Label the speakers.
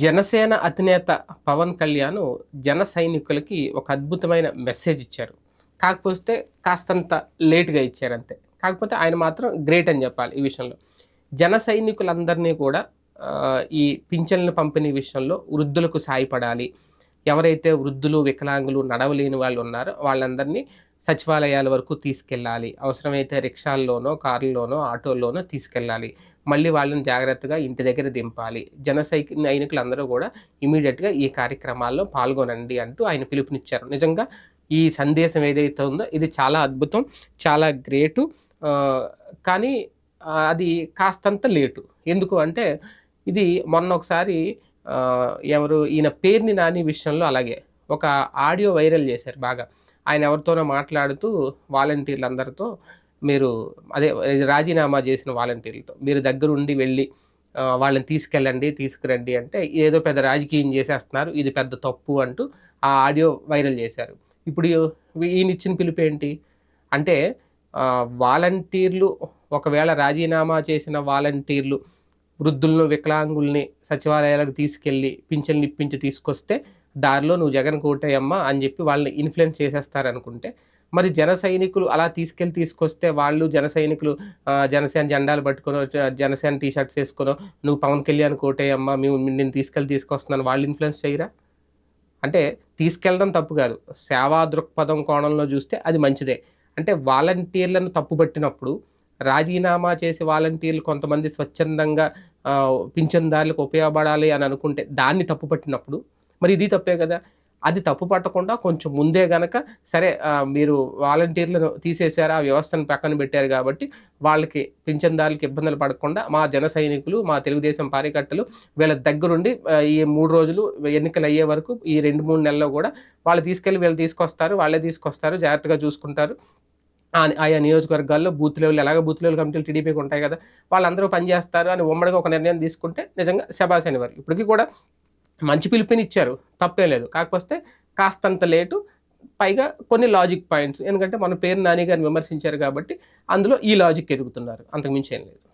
Speaker 1: జనసేన అధినేత పవన్ కళ్యాణ్ జన సైనికులకి ఒక అద్భుతమైన మెసేజ్ ఇచ్చారు. కాకపోతే కాస్తంత లేట్‌గా ఇచ్చారంతే. కాకపోతే ఆయన మాత్రం గ్రేట్ అని చెప్పాలి ఈ విషయంలో. జన సైనికులందరినీ కూడా ఈ పింఛన్ల పంపిణీ విషయంలో వృద్ధులకు సాయపడాలి. ఎవరైతే వృద్ధులు, వికలాంగులు, నడవలేని వాళ్ళు ఉన్నారో వాళ్ళందరినీ సచివాలయాల వరకు తీసుకెళ్ళాలి. అవసరమైతే రిక్షాల్లోనో, కార్‌ల్లోనో, ఆటోల్లోనో తీసుకెళ్ళాలి. మళ్ళీ వాళ్ళని జాగ్రత్తగా ఇంటి దగ్గర దింపాలి. సైనికులందరూ కూడా ఇమ్మీడియేట్‌గా ఈ కార్యక్రమాల్లో పాల్గొనండి అంటూ ఆయన పిలుపునిచ్చారు. నిజంగా ఈ సందేశం ఏదైతే ఉందో ఇది చాలా అద్భుతం, చాలా గ్రేటు. కానీ అది కాస్తంత లేటు. ఎందుకు అంటే ఇది మొన్న ఒకసారి ఎవరు ఈయన పేర్ని నాని విషయంలో అలాగే ఒక ఆడియో వైరల్ చేశారు బాగా. ఆయన ఎవరితోనో మాట్లాడుతూ వాలంటీర్లందరితో మీరు అదే రాజీనామా చేసిన వాలంటీర్లతో మీరు దగ్గరుండి వెళ్ళి వాళ్ళని తీసుకెళ్ళండి, తీసుకురండి అంటే ఏదో పెద్ద రాజకీయం చేసేస్తున్నారు, ఇది పెద్ద తప్పు అంటూ ఆ ఆడియో వైరల్ చేశారు. ఇప్పుడు ఈయనిచ్చిన పిలుపేంటి అంటే వాలంటీర్లు ఒకవేళ రాజీనామా చేసిన వాలంటీర్లు వృద్ధులను, వికలాంగుల్ని సచివాలయాలకు తీసుకెళ్ళి పింఛన్లు ఇప్పించి తీసుకొస్తే దారిలో నువ్వు జగన్ కోటేయమ్మా అని చెప్పి వాళ్ళని ఇన్ఫ్లుయెన్స్ చేసేస్తారనుకుంటే, మరి జన సైనికులు అలా తీసుకొస్తే వాళ్ళు జన సైనికులు జనసేన జెండాలు పట్టుకొనో, జనసేన టీ షర్ట్స్ వేసుకొనో నువ్వు పవన్ కళ్యాణ్ కోటేయమ్మా మేము నిన్ను తీసుకొస్తున్నాను వాళ్ళు ఇన్ఫ్లుయెన్స్ చేయరా? అంటే తీసుకెళ్ళడం తప్పు కాదు. సేవా దృక్పథం కోణంలో చూస్తే అది మంచిదే. అంటే వాలంటీర్లను తప్పుపట్టినప్పుడు రాజీనామా చేసి వాలంటీర్లు కొంతమంది స్వచ్ఛందంగా పింఛన్దారులకు ఉపయోగపడాలి అని అనుకుంటే దాన్ని తప్పుపట్టినప్పుడు మరి ఇది తప్పే కదా. అది తప్పు పట్టకుండా కొంచెం ముందే గనక సరే మీరు వాలంటీర్లను తీసేశారు, ఆ వ్యవస్థను పక్కన పెట్టారు కాబట్టి వాళ్ళకి పింఛన్దారులకి ఇబ్బందులు పడకుండా మా జన సైనికులు, మా తెలుగుదేశం కార్యకర్తలు వీళ్ళ దగ్గరుండి ఈ 3 రోజులు ఎన్నికలు అయ్యే వరకు ఈ 2-3 నెలల్లో కూడా వాళ్ళు తీసుకెళ్ళి వీళ్ళు తీసుకొస్తారు, వాళ్ళే తీసుకొస్తారు, జాగ్రత్తగా చూసుకుంటారు. ఆయా నియోజకవర్గాల్లో బూత్ లెవెల్ ఎలాగో బూత్ లెవెల్ కమిటీలు టీడీపీకి ఉంటాయి కదా, వాళ్ళందరూ పనిచేస్తారు అని ఉమ్మడిగా ఒక నిర్ణయం తీసుకుంటే నిజంగా శభాష్ అనేవారు. ఇప్పటికీ కూడా మంచి పిలుపునిచ్చారు, తప్పేం లేదు. కాకపోతే కాస్తంత లేటు, పైగా కొన్ని లాజిక్ పాయింట్స్. ఎందుకంటే మన పేరు నాని గారిని విమర్శించారు కాబట్టి అందులో ఈ లాజిక్ ఎదుగుతున్నారు, అంతకుమించి ఏం లేదు.